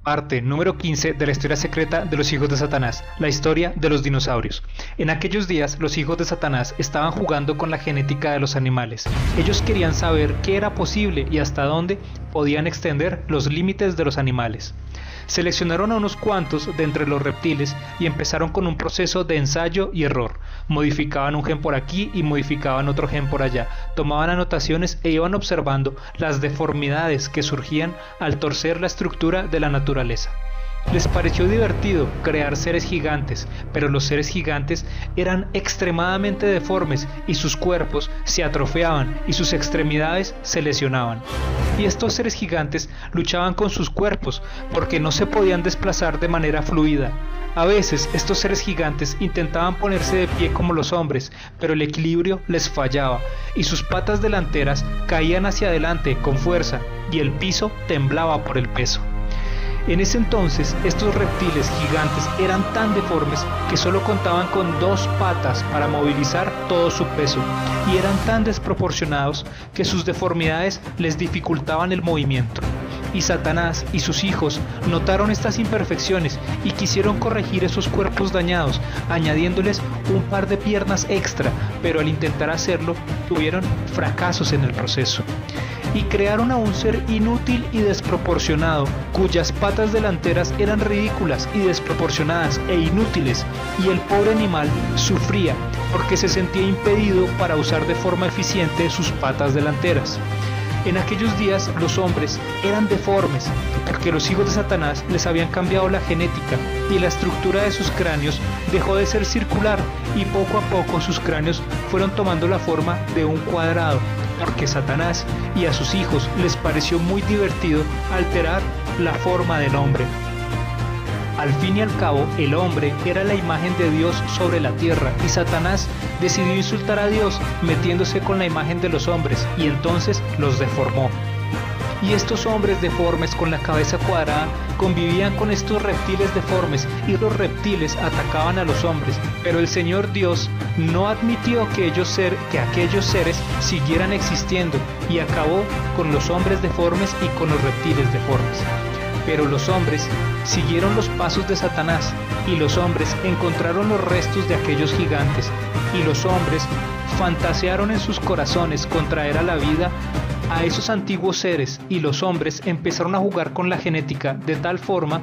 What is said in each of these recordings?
Parte número 15 de la historia secreta de los hijos de Satanás, la historia de los dinosaurios. En aquellos días, los hijos de Satanás estaban jugando con la genética de los animales. Ellos querían saber qué era posible y hasta dónde podían extender los límites de los animales. Seleccionaron a unos cuantos de entre los reptiles y empezaron con un proceso de ensayo y error. Modificaban un gen por aquí y modificaban otro gen por allá. Tomaban anotaciones e iban observando las deformidades que surgían al torcer la estructura de la naturaleza. Les pareció divertido crear seres gigantes, pero los seres gigantes eran extremadamente deformes y sus cuerpos se atrofiaban y sus extremidades se lesionaban. Y estos seres gigantes luchaban con sus cuerpos porque no se podían desplazar de manera fluida. A veces estos seres gigantes intentaban ponerse de pie como los hombres, pero el equilibrio les fallaba y sus patas delanteras caían hacia adelante con fuerza y el piso temblaba por el peso. En ese entonces, estos reptiles gigantes eran tan deformes que solo contaban con 2 patas para movilizar todo su peso y eran tan desproporcionados que sus deformidades les dificultaban el movimiento. Y Satanás y sus hijos notaron estas imperfecciones y quisieron corregir esos cuerpos dañados, añadiéndoles un par de piernas extra, pero al intentar hacerlo, tuvieron fracasos en el proceso. Y crearon a un ser inútil y desproporcionado, cuyas patas delanteras eran ridículas y desproporcionadas e inútiles, y el pobre animal sufría porque se sentía impedido para usar de forma eficiente sus patas delanteras. En aquellos días los hombres eran deformes porque los hijos de Satanás les habían cambiado la genética y la estructura de sus cráneos dejó de ser circular y poco a poco sus cráneos fueron tomando la forma de un cuadrado porque Satanás y a sus hijos les pareció muy divertido alterar la forma del hombre. Al fin y al cabo, el hombre era la imagen de Dios sobre la tierra y Satanás decidió insultar a Dios metiéndose con la imagen de los hombres y entonces los deformó. Y estos hombres deformes con la cabeza cuadrada convivían con estos reptiles deformes y los reptiles atacaban a los hombres, pero el Señor Dios no admitió que aquellos seres siguieran existiendo y acabó con los hombres deformes y con los reptiles deformes. Pero los hombres siguieron los pasos de Satanás y los hombres encontraron los restos de aquellos gigantes y los hombres fantasearon en sus corazones con traer a la vida a esos antiguos seres y los hombres empezaron a jugar con la genética de tal forma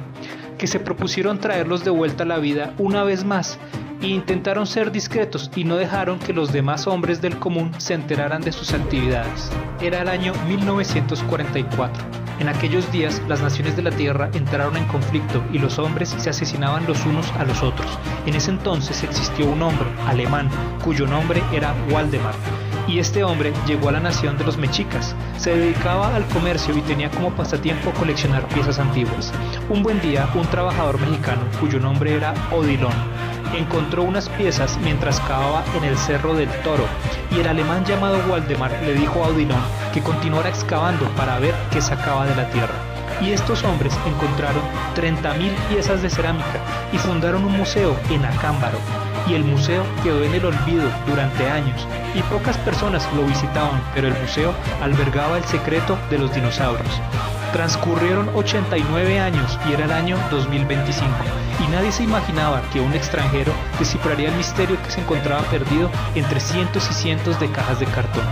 que se propusieron traerlos de vuelta a la vida una vez más e intentaron ser discretos y no dejaron que los demás hombres del común se enteraran de sus actividades. Era el año 1944. En aquellos días las naciones de la tierra entraron en conflicto y los hombres se asesinaban los unos a los otros. En ese entonces existió un hombre alemán cuyo nombre era Waldemar. Y este hombre llegó a la nación de los mexicas, se dedicaba al comercio y tenía como pasatiempo coleccionar piezas antiguas. Un buen día, un trabajador mexicano, cuyo nombre era Odilon, encontró unas piezas mientras cavaba en el Cerro del Toro, y el alemán llamado Waldemar le dijo a Odilon que continuara excavando para ver qué sacaba de la tierra. Y estos hombres encontraron 30.000 piezas de cerámica y fundaron un museo en Acámbaro. Y el museo quedó en el olvido durante años y pocas personas lo visitaban, pero el museo albergaba el secreto de los dinosaurios. Transcurrieron 89 años y era el año 2025 y nadie se imaginaba que un extranjero descifraría el misterio que se encontraba perdido entre cientos y cientos de cajas de cartón,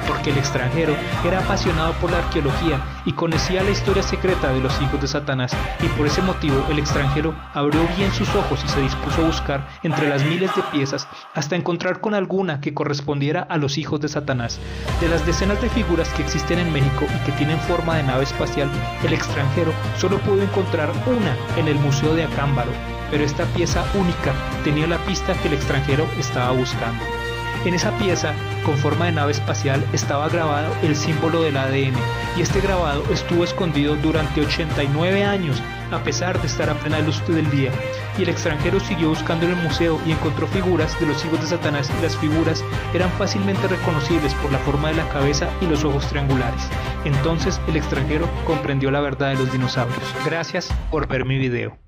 porque el extranjero era apasionado por la arqueología y conocía la historia secreta de los hijos de Satanás, y por ese motivo el extranjero abrió bien sus ojos y se dispuso a buscar entre las miles de piezas hasta encontrar con alguna que correspondiera a los hijos de Satanás. De las decenas de figuras que existen en México y que tienen forma de nave espacial, el extranjero solo pudo encontrar una en el Museo de Acámbaro, pero esta pieza única tenía la pista que el extranjero estaba buscando. En esa pieza, con forma de nave espacial, estaba grabado el símbolo del ADN, y este grabado estuvo escondido durante 89 años, a pesar de estar a plena luz del día. Y el extranjero siguió buscando en el museo y encontró figuras de los hijos de Satanás, y las figuras eran fácilmente reconocibles por la forma de la cabeza y los ojos triangulares. Entonces el extranjero comprendió la verdad de los dinosaurios. Gracias por ver mi video.